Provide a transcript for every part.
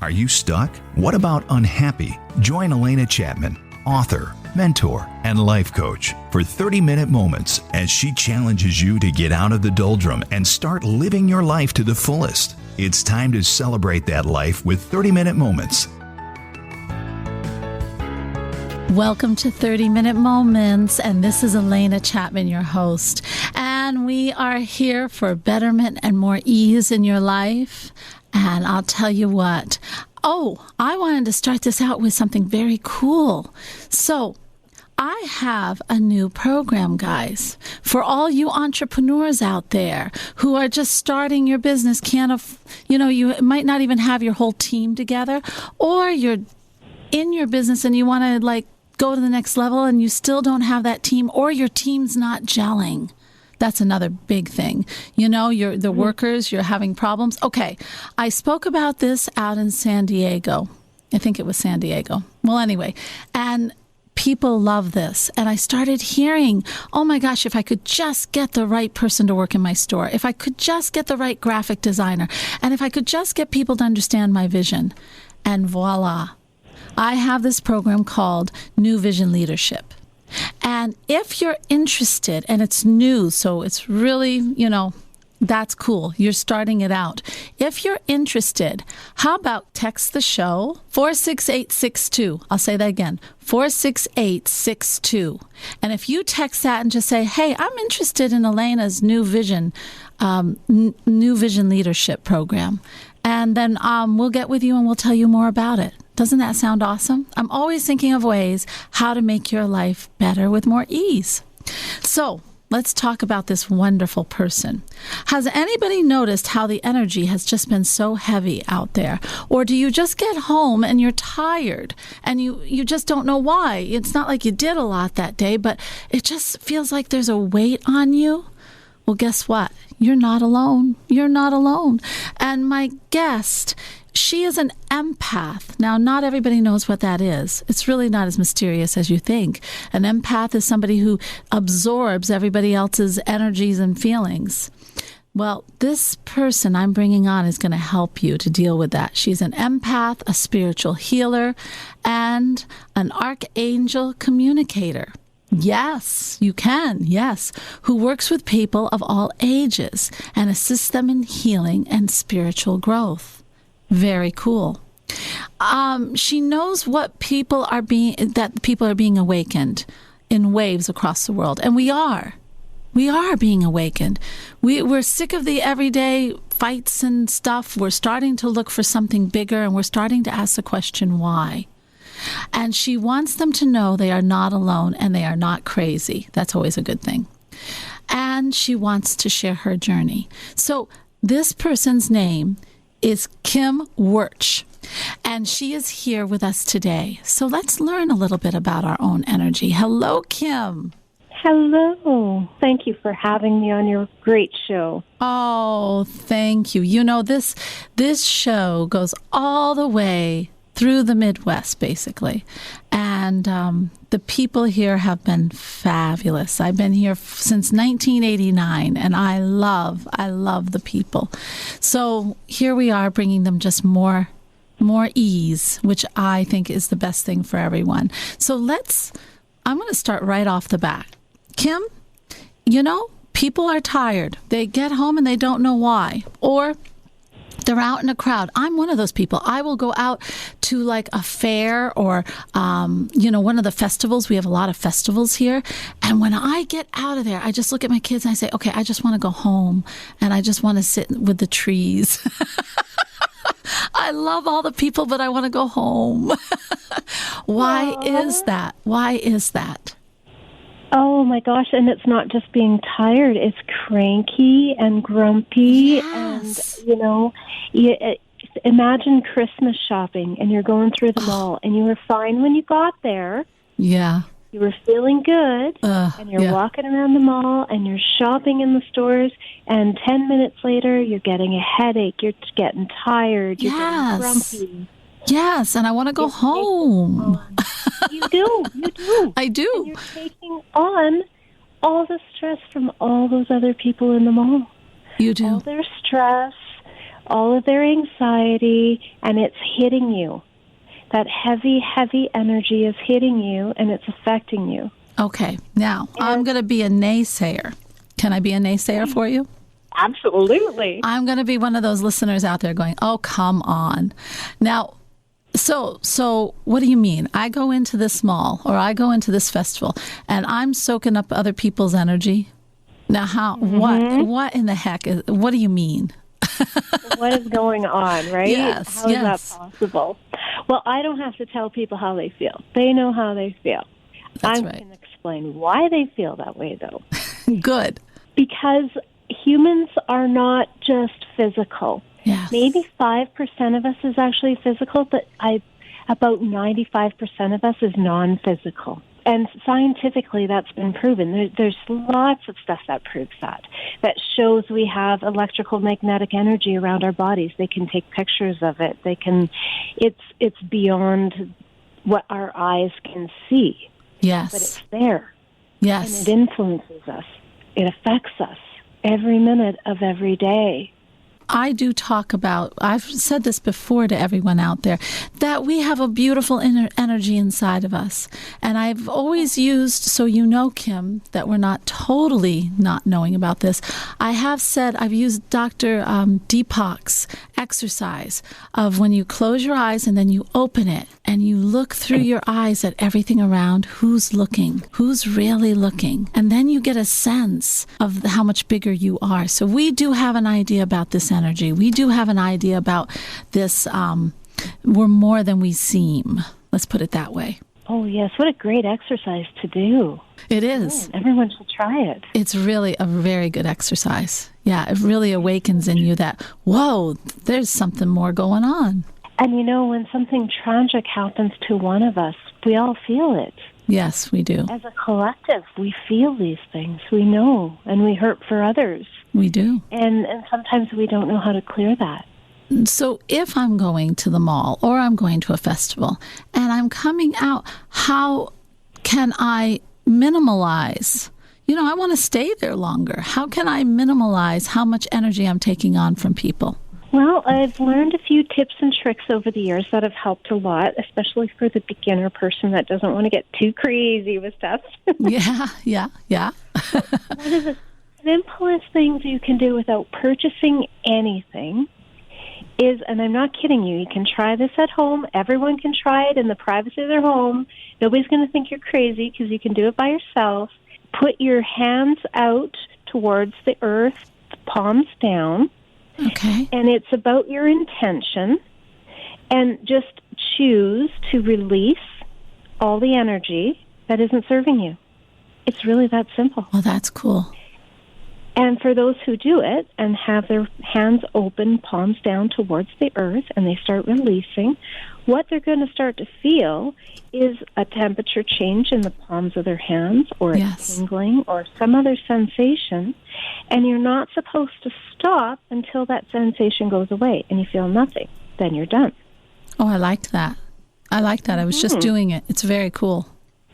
Are you stuck? What about unhappy? Join Alena Chapman, author, mentor, and life coach for 30-minute moments as she challenges you to get out of the doldrum and start living your life to the fullest. It's time to celebrate that life with 30-minute moments. Welcome to 30-Minute Moments, and this is Alena Chapman, your host. And we are here for betterment and more ease in your life. And I'll tell you what. I wanted to start this out with something very cool. So I have a new program, guys, for all you entrepreneurs out there who are just starting your business, you might not even have your whole team together, or you're in your business and you want to go to the next level and you still don't have that team, or your team's not gelling. That's another big thing. You're the workers, you're having problems. Okay, I spoke about this out in San Diego. I think it was San Diego. Well, anyway, and people love this. And I started hearing, oh my gosh, if I could just get the right person to work in my store, if I could just get the right graphic designer, and if I could just get people to understand my vision. And voila, I have this program called New Vision Leadership. And if you're interested, and it's new, so it's really, that's cool. You're starting it out. If you're interested, how about text the show 46862. I'll say that again, 46862. And if you text that and just say, hey, I'm interested in Alena's New Vision Leadership program, and then we'll get with you and we'll tell you more about it. Doesn't that sound awesome? I'm always thinking of ways how to make your life better with more ease. So let's talk about this wonderful person. Has anybody noticed how the energy has just been so heavy out there? Or do you just get home and you're tired and you just don't know why? It's not like you did a lot that day, but it just feels like there's a weight on you. Well, guess what? You're not alone. You're not alone. And my guest, she is an empath. Now, not everybody knows what that is. It's really not as mysterious as you think. An empath is somebody who absorbs everybody else's energies and feelings. Well, this person I'm bringing on is going to help you to deal with that. She's an empath, a spiritual healer, and an archangel communicator. Yes, you can. Yes. Who works with people of all ages and assists them in healing and spiritual growth. Very cool. She knows what people are being awakened in waves across the world. And we are being awakened. We're sick of the everyday fights and stuff. We're starting to look for something bigger, and we're starting to ask the question, why? And she wants them to know they are not alone and they are not crazy. That's always a good thing. And she wants to share her journey. So this person's name is Kim Wirch, and she is here with us today. So let's learn a little bit about our own energy. Hello, Kim. Hello. Thank you for having me on your great show. Oh, thank you. This show goes all the way through the Midwest, basically. And the people here have been fabulous. I've been here since 1989, and I love the people. So here we are bringing them just more ease, which I think is the best thing for everyone. So I'm going to start right off the bat. Kim, people are tired. They get home and they don't know why. Or they're out in a crowd. I'm one of those people. I will go out to a fair or, one of the festivals. We have a lot of festivals here. And when I get out of there, I just look at my kids and I say, okay, I just want to go home and I just want to sit with the trees. I love all the people, but I want to go home. Why is that? Why is that? Oh my gosh, and it's not just being tired, it's cranky and grumpy. Yes. And, imagine Christmas shopping and you're going through the mall and you were fine when you got there. Yeah. You were feeling good and you're walking around the mall and you're shopping in the stores, and 10 minutes later you're getting a headache, you're getting tired, you're getting grumpy. Yes, and I want to go home. You do. I do. And you're taking on all the stress from all those other people in the mall. You do. All their stress, all of their anxiety, and it's hitting you. That heavy, heavy energy is hitting you, and it's affecting you. Okay. Now, I'm going to be a naysayer. Can I be a naysayer for you? Absolutely. I'm going to be one of those listeners out there going, oh, come on. Now, so what do you mean? I go into this mall or I go into this festival and I'm soaking up other people's energy? Now, what in the heck what do you mean? What is going on, right? Yes. How is that possible? Well, I don't have to tell people how they feel. They know how they feel. That's I'm right. going to explain why they feel that way, though. Good. Because humans are not just physical. Yes. Maybe 5% of us is actually physical, but about 95% of us is non-physical. And scientifically, that's been proven. There's lots of stuff that proves that shows we have electrical magnetic energy around our bodies. They can take pictures of it. It's beyond what our eyes can see. Yes. But it's there. Yes. And it influences us. It affects us every minute of every day. I do talk about, I've said this before to everyone out there, that we have a beautiful inner energy inside of us. And I've always used, so you know, Kim, that we're not totally not knowing about this. I have said, I've used Dr. Deepak's exercise of when you close your eyes and then you open it and you look through your eyes at everything around, who's looking, who's really looking. And then you get a sense of how much bigger you are. So we do have an idea about this energy. We do have an idea about this. We're more than we seem. Let's put it that way. Oh, yes. What a great exercise to do. It is. Everyone should try it. It's really a very good exercise. Yeah, it really awakens in you that, whoa, there's something more going on. And you know, when something tragic happens to one of us, we all feel it. Yes, we do. As a collective, we feel these things. We know, and we hurt for others. We do. And sometimes we don't know how to clear that. So if I'm going to the mall or I'm going to a festival and I'm coming out, how can I minimalize? You know, I want to stay there longer. How can I minimalize how much energy I'm taking on from people? Well, I've learned a few tips and tricks over the years that have helped a lot, especially for the beginner person that doesn't want to get too crazy with stuff. Yeah. One of the simplest things you can do without purchasing anything is, and I'm not kidding you can try this at home. Everyone can try it in the privacy of their home. Nobody's going to think you're crazy because you can do it by yourself. Put your hands out towards the earth, palms down. Okay. And it's about your intention, and just choose to release all the energy that isn't serving you. It's really that simple. Well, that's cool. And for those who do it and have their hands open, palms down towards the earth, and they start releasing, what they're going to start to feel is a temperature change in the palms of their hands, or a tingling, or some other sensation. And you're not supposed to stop until that sensation goes away and you feel nothing. Then you're done. Oh, I like that. I was just doing it. It's very cool.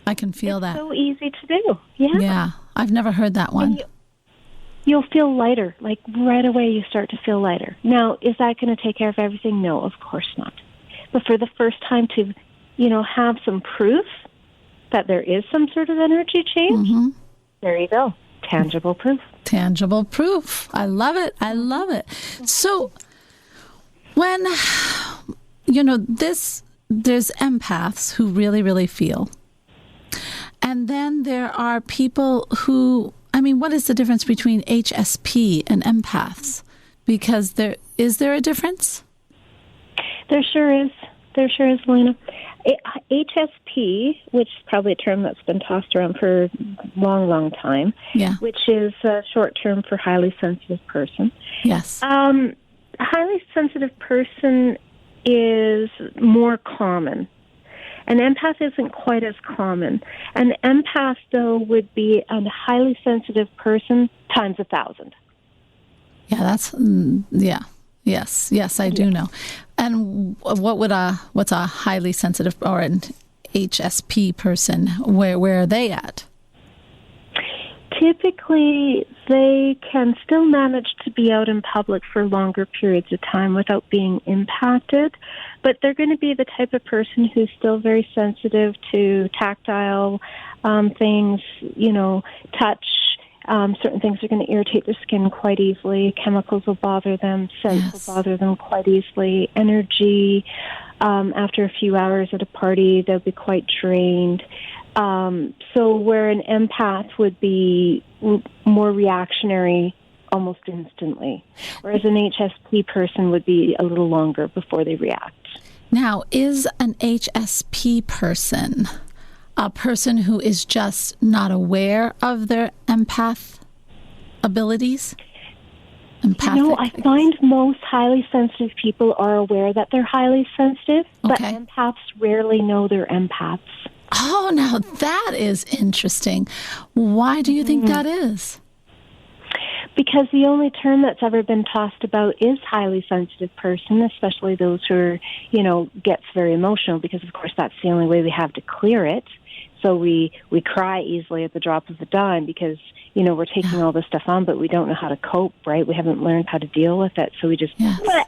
I can feel that. It's so easy to do. Yeah. I've never heard that one. You'll feel lighter. Like right away you start to feel lighter. Now, is that going to take care of everything? No, of course not. But for the first time to, have some proof that there is some sort of energy change, there you go. Tangible proof. Tangible proof. I love it. So when, there's empaths who really, really feel. And then there are people who, what is the difference between HSP and empaths? Because is there a difference? There sure is. Alena. HSP, which is probably a term that's been tossed around for a long, long time, which is a short term for highly sensitive person. Yes. A highly sensitive person is more common. An empath isn't quite as common. An empath, though, would be a highly sensitive person times 1,000. Yeah, Yes, I do know. And what's a highly sensitive or an HSP person? Where are they at? Typically, they can still manage to be out in public for longer periods of time without being impacted, but they're going to be the type of person who's still very sensitive to tactile things, touch. Certain things are going to irritate their skin quite easily. Chemicals will bother them. Scents will bother them quite easily. Energy, after a few hours at a party, they'll be quite drained. So where an empath would be more reactionary almost instantly, whereas an HSP person would be a little longer before they react. Now, is an HSP person a person who is just not aware of their empath abilities? Empathic? I find most highly sensitive people are aware that they're highly sensitive, but empaths rarely know they're empaths. Oh, now that is interesting. Why do you think that is? Because the only term that's ever been tossed about is highly sensitive person, especially those who are, gets very emotional, because of course that's the only way we have to clear it. So we cry easily at the drop of a dime because, we're taking all this stuff on, but we don't know how to cope, right? We haven't learned how to deal with it, so we just cry.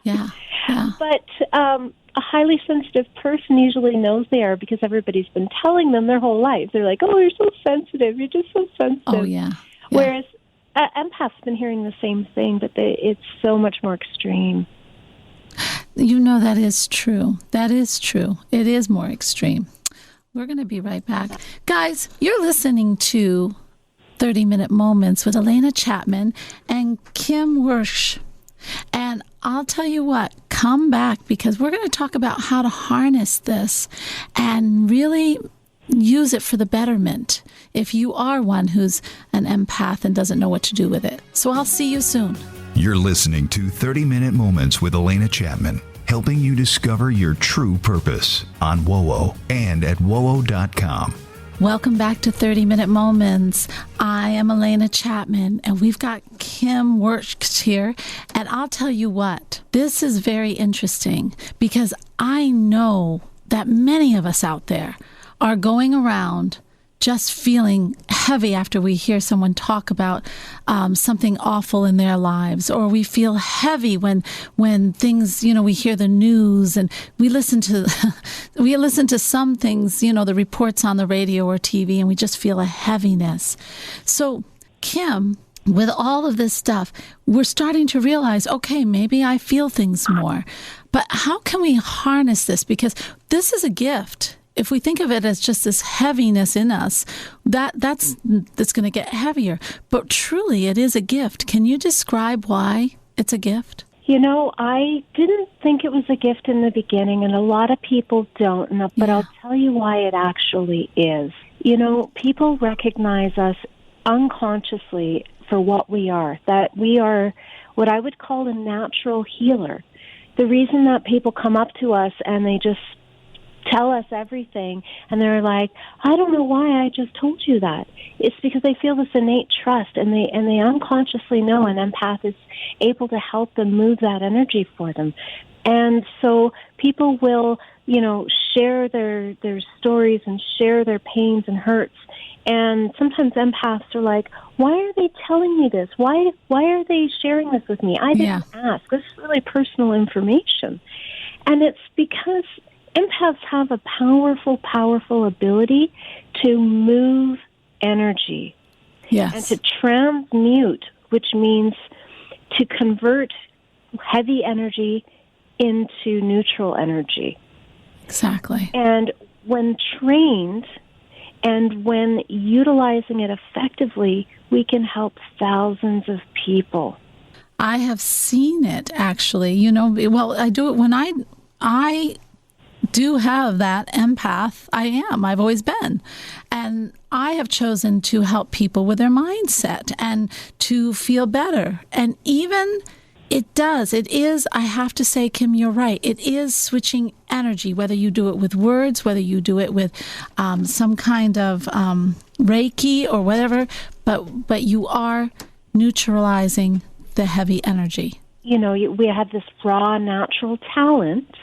Yeah. But a highly sensitive person usually knows they are because everybody's been telling them their whole life. They're like, oh, you're so sensitive. You're just so sensitive. Oh, yeah. Whereas empaths been hearing the same thing, but it's so much more extreme. That is true. That is true. It is more extreme. We're going to be right back. Guys, you're listening to 30-Minute Moments with Alena Chapman and Kim Wersch. And I'll tell you what, come back because we're going to talk about how to harness this and really use it for the betterment if you are one who's an empath and doesn't know what to do with it. So I'll see you soon. You're listening to 30-Minute Moments with Alena Chapman, helping you discover your true purpose on WOWO and at WOWO.com. Welcome back to 30-Minute Moments. I am Alena Chapman, and we've got Kim Wersch here. And I'll tell you what, this is very interesting because I know that many of us out there are going around just feeling heavy after we hear someone talk about something awful in their lives, or we feel heavy when things, we hear the news and we listen to some things, the reports on the radio or TV, and we just feel a heaviness. So, Kim, with all of this stuff, we're starting to realize, okay, maybe I feel things more, but how can we harness this? Because this is a gift. If we think of it as just this heaviness in us, that's going to get heavier. But truly, it is a gift. Can you describe why it's a gift? I didn't think it was a gift in the beginning, and a lot of people don't, but I'll tell you why it actually is. People recognize us unconsciously for what we are, that we are what I would call a natural healer. The reason that people come up to us and they just tell us everything, and they're like, I don't know why I just told you that. It's because they feel this innate trust, and they unconsciously know an empath is able to help them move that energy for them. And so people will, share their stories and share their pains and hurts. And sometimes empaths are like, why are they telling me this? Why are they sharing this with me? I didn't ask. This is really personal information. And it's because empaths have a powerful, powerful ability to move energy. Yes. And to transmute, which means to convert heavy energy into neutral energy. Exactly. And when trained and when utilizing it effectively, we can help thousands of people. I have seen it, actually. I do it when I do have that empath. I've always been. And I have chosen to help people with their mindset and to feel better. And even it is, I have to say, Kim, you're right. It is switching energy, whether you do it with words, whether you do it with some kind of Reiki or whatever, but you are neutralizing the heavy energy. We have this raw natural talent.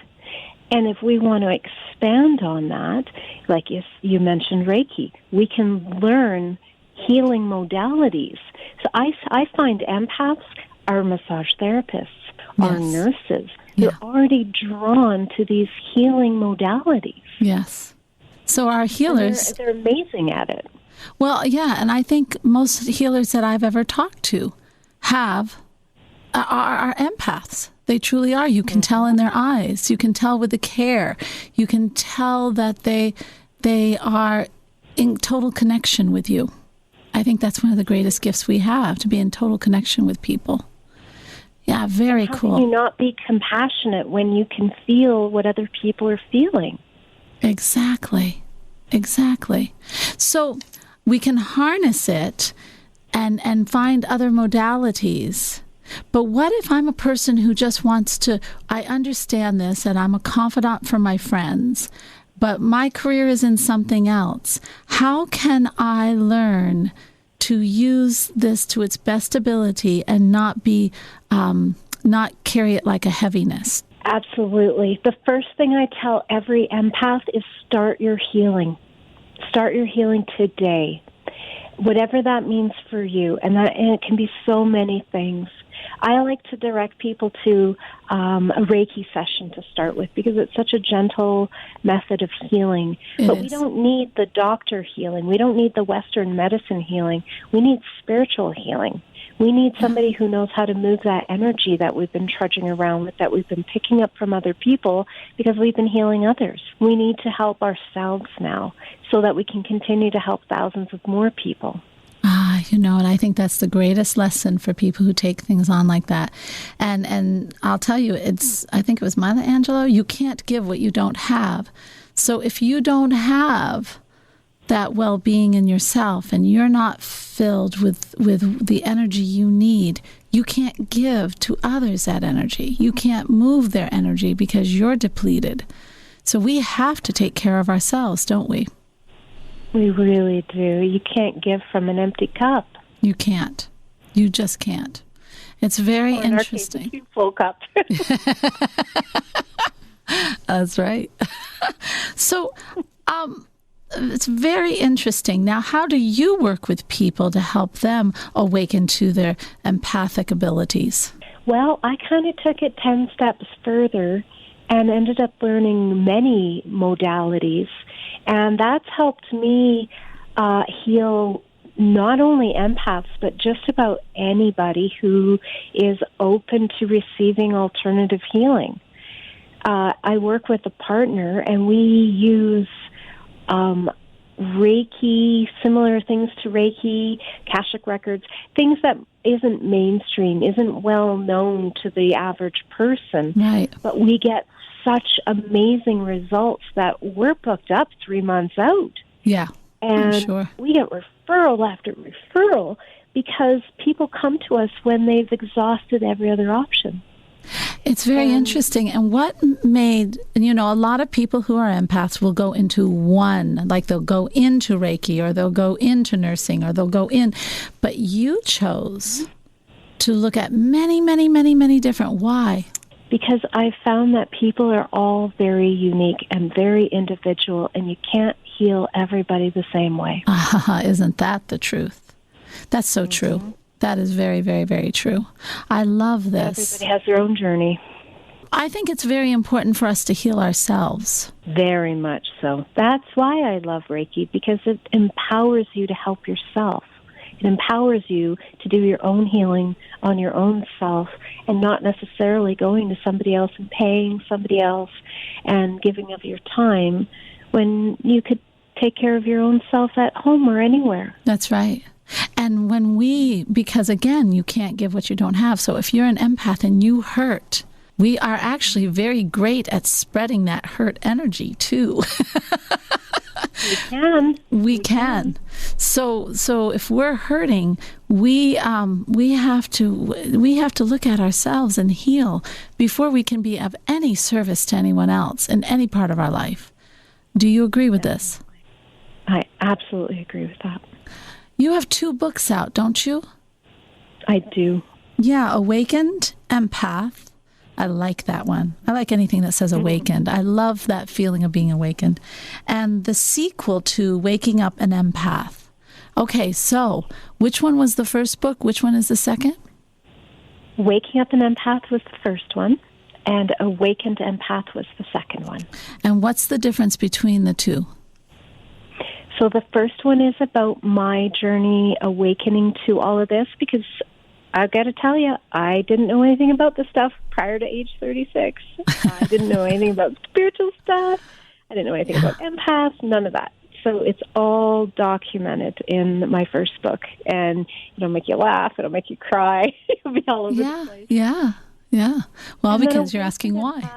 And if we want to expand on that, like you mentioned Reiki, we can learn healing modalities. So I find empaths are massage therapists, are nurses. They're already drawn to these healing modalities. Yes. So our healers... They're amazing at it. Well, yeah, and I think most healers that I've ever talked to are empaths. They truly are. You can tell in their eyes. You can tell with the care. You can tell that they are in total connection with you. I think that's one of the greatest gifts we have, to be in total connection with people. Yeah, very cool. How can you not be compassionate when you can feel what other people are feeling? Exactly. So we can harness it and find other modalities. But what if I'm a person who just wants to, I understand this and I'm a confidant for my friends, but my career is in something else. How can I learn to use this to its best ability and not carry it like a heaviness? Absolutely. The first thing I tell every empath is start your healing. Start your healing today, whatever that means for you. And it can be so many things. I like to direct people to a Reiki session to start with because it's such a gentle method of healing. We don't need the doctor healing. We don't need the Western medicine healing. We need spiritual healing. We need somebody who knows how to move that energy that we've been trudging around with, that we've been picking up from other people because we've been healing others. We need to help ourselves now so that we can continue to help thousands of more people. And I think that's the greatest lesson for people who take things on like that. And I'll tell you, I think it was Maya Angelou, you can't give what you don't have. So if you don't have that well-being in yourself and you're not filled with the energy you need, you can't give to others that energy. You can't move their energy because you're depleted. So we have to take care of ourselves, don't we? We really do. You can't give from an empty cup. You can't. You just can't. It's very interesting. In our case, a full cup. That's right. So, it's very interesting. Now, how do you work with people to help them awaken to their empathic abilities? Well, I kind of took it 10 steps further and ended up learning many modalities. And that's helped me heal not only empaths, but just about anybody who is open to receiving alternative healing. I work with a partner, and we use Reiki, similar things to Reiki, Akashic records, things that isn't mainstream, isn't well known to the average person. Right. But we get such amazing results that we're booked up 3 months out. Yeah, and sure. We get referral after referral because people come to us when they've exhausted every other option. It's very interesting. And what made, a lot of people who are empaths will go into one, like they'll go into Reiki or they'll go into nursing or they'll go in. But you chose to look at many, many, many, many different. Why? Because I found that people are all very unique and very individual, and you can't heal everybody the same way. Isn't that the truth? That's so true. That is very, very, very true. I love this. Everybody has their own journey. I think it's very important for us to heal ourselves. Very much so. That's why I love Reiki, because it empowers you to help yourself. It empowers you to do your own healing on your own self and not necessarily going to somebody else and paying somebody else and giving of your time when you could take care of your own self at home or anywhere. That's right. And because again, you can't give what you don't have. So if you're an empath and you hurt, we are actually very great at spreading that hurt energy too. We can. So if we're hurting, we have to look at ourselves and heal before we can be of any service to anyone else in any part of our life. Do you agree with this? I absolutely agree with that. You have 2 books out, don't you? I do. Yeah, Awakened Empath, I like that one. I like anything that says awakened. I love that feeling of being awakened. And the sequel to Waking Up an Empath. Okay, so which one was the first book? Which one is the second? Waking Up an Empath was the first one, and Awakened Empath was the second one. And what's the difference between the two? So the first one is about my journey awakening to all of this, because I've got to tell you, I didn't know anything about this stuff prior to age 36. I didn't know anything about spiritual stuff. I didn't know anything about empaths, none of that. So it's all documented in my first book, and it'll make you laugh, it'll make you cry, it'll be all over the place. Yeah. Well, because you're asking why.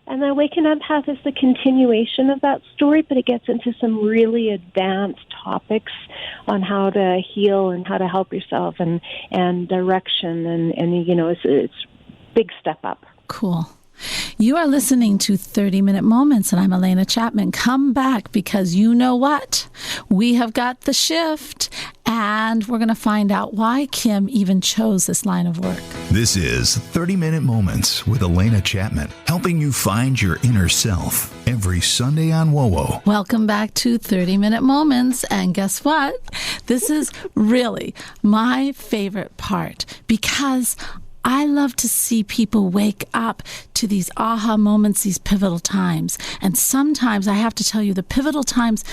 And the Awakened Empath is the continuation of that story, but it gets into some really advanced topics on how to heal and how to help yourself and direction, and it's a big step up. Cool. You are listening to 30-Minute Moments, and I'm Alena Chapman. Come back, because you know what? We have got the shift, and we're going to find out why Kim even chose this line of work. This is 30-Minute Moments with Alena Chapman, helping you find your inner self every Sunday on WOWO. Welcome back to 30-Minute Moments, and guess what? This is really my favorite part, because I love to see people wake up to these aha moments, these pivotal times. And sometimes I have to tell you, the pivotal times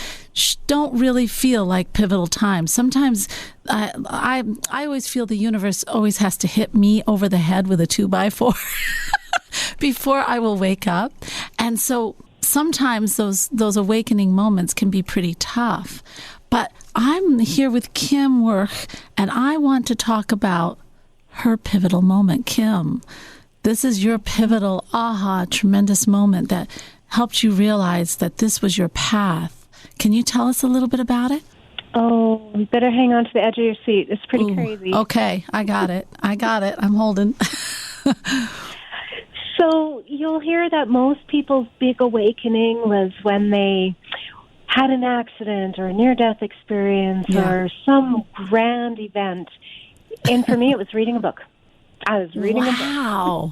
don't really feel like pivotal times. Sometimes I always feel the universe always has to hit me over the head with a 2x4 before I will wake up. And so sometimes those awakening moments can be pretty tough. But I'm here with Kim Work, and I want to talk about her pivotal moment. Kim, this is your pivotal, tremendous moment that helped you realize that this was your path. Can you tell us a little bit about it? Oh, you better hang on to the edge of your seat. It's pretty crazy. Okay, I got it. I'm holding. So you'll hear that most people's big awakening was when they had an accident or a near-death experience or some grand event. And for me, it was reading a book. I was reading a book. Wow.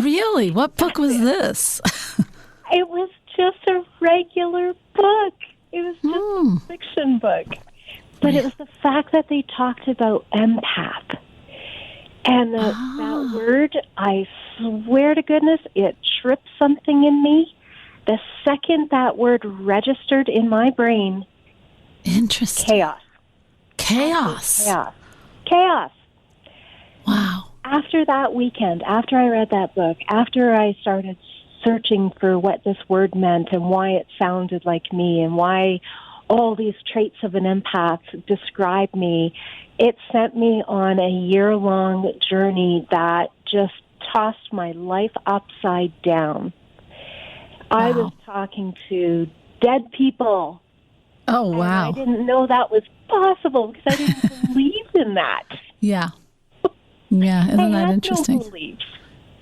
Really? What book was this? It was just a regular book. It was just a fiction book. But it was the fact that they talked about empath. And that word, I swear to goodness, it tripped something in me. The second that word registered in my brain, interesting. Chaos. Wow. After that weekend, after I read that book, after I started searching for what this word meant and why it sounded like me and why all these traits of an empath describe me, it sent me on a year-long journey that just tossed my life upside down. Wow. I was talking to dead people. Oh, wow. And I didn't know that was possible because I didn't believe in that. Yeah. Yeah, isn't that interesting? No beliefs.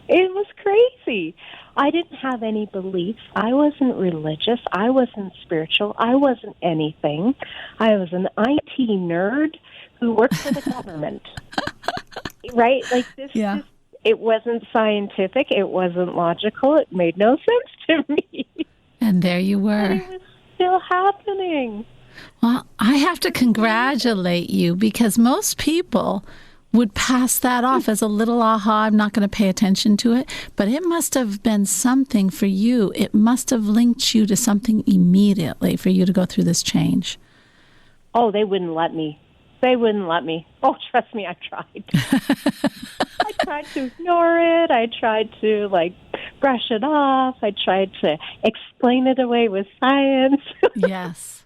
It was crazy. I didn't have any beliefs. I wasn't religious. I wasn't spiritual. I wasn't anything. I was an IT nerd who worked for the government. Right? Like this. Yeah. It wasn't scientific. It wasn't logical. It made no sense to me. And there you were. But it was still happening. Well, I have to congratulate you, because most people would pass that off as a little aha. I'm not going to pay attention to it. But it must have been something for you. It must have linked you to something immediately for you to go through this change. Oh, they wouldn't let me. Oh, trust me, I tried. I tried to ignore it. I tried to, brush it off. I tried to explain it away with science. Yes.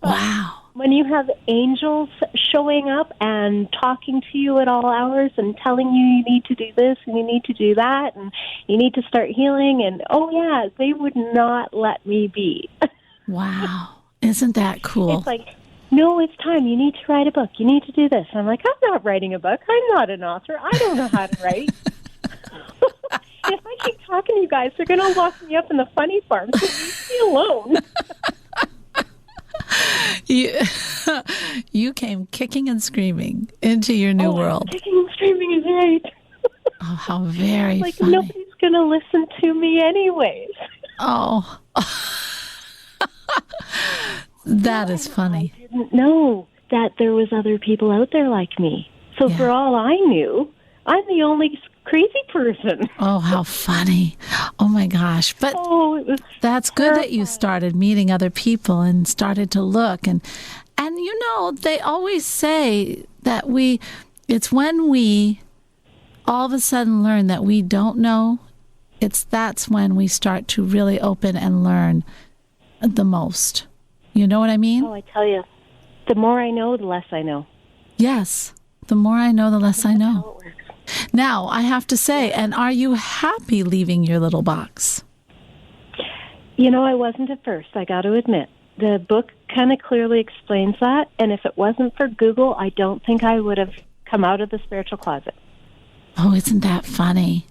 Wow. When you have angels showing up and talking to you at all hours and telling you need to do this and you need to do that and you need to start healing, and they would not let me be. Wow. Isn't that cool? It's like, no, it's time. You need to write a book. You need to do this. I'm like, I'm not writing a book. I'm not an author. I don't know how to write. If I keep talking to you guys, they're going to lock me up in the funny farm. So leave me alone. You came kicking and screaming into your new world. Kicking and screaming is right. Oh, how very like, funny. nobody's going to listen to me anyways. Oh, that is funny. I didn't know that there was other people out there like me. So for all I knew, I'm the only crazy person. Oh, how funny. Oh, my gosh. But that's good that you started meeting other people and started to look. And you know, they always say that it's when we all of a sudden learn that we don't know, that's when we start to really open and learn the most. You know what I mean? Oh, I tell you, the more I know, the less I know. Yes. The more I know, the less I know. Now, I have to say, and are you happy leaving your little box? You know, I wasn't at first, I got to admit. The book kind of clearly explains that, and if it wasn't for Google, I don't think I would have come out of the spiritual closet. Oh, isn't that funny?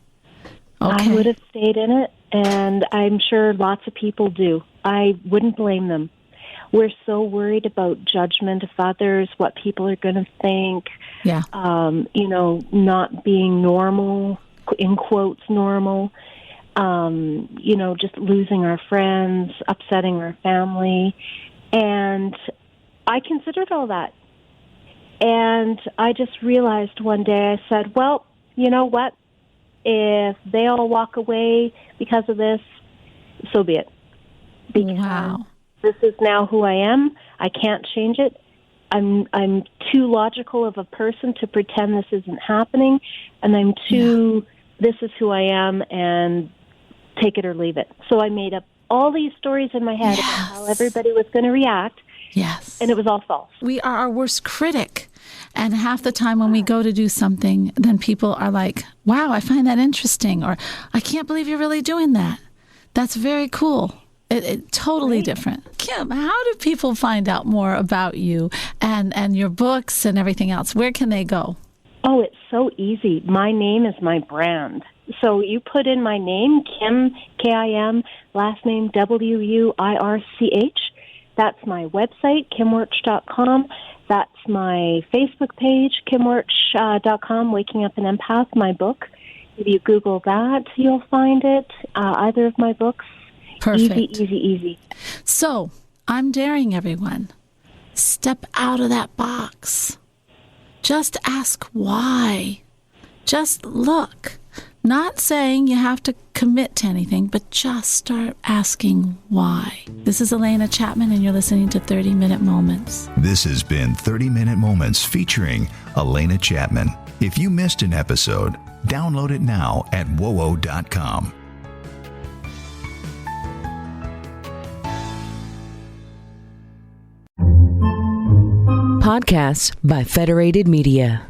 Okay. I would have stayed in it, and I'm sure lots of people do. I wouldn't blame them. We're so worried about judgment of others, what people are going to think, you know, not being normal, in quotes, normal, you know, just losing our friends, upsetting our family. And I considered all that. And I just realized one day, I said, well, you know what? If they all walk away because of this, so be it. Because this is now who I am. I can't change it. I'm too logical of a person to pretend this isn't happening, and I'm too, this is who I am, and take it or leave it. So I made up all these stories in my head about how everybody was going to react. Yes. And it was all false. We are our worst critic. And half the time when we go to do something, then people are like, wow, I find that interesting. Or I can't believe you're really doing that. That's very cool. It totally different. Kim, how do people find out more about you and your books and everything else? Where can they go? Oh, it's so easy. My name is my brand. So you put in my name, Kim, Kim, last name Wirch. That's my website, kimwirch.com. That's my Facebook page, kimwirch.com, Waking Up an Empath, my book. If you Google that, you'll find it. Either of my books. Perfect. Easy. So I'm daring everyone. Step out of that box. Just ask why. Just look. Not saying you have to commit to anything, but just start asking why. This is Alena Chapman, and you're listening to 30-Minute Moments. This has been 30-Minute Moments featuring Alena Chapman. If you missed an episode, download it now at wowo.com. Podcasts by Federated Media.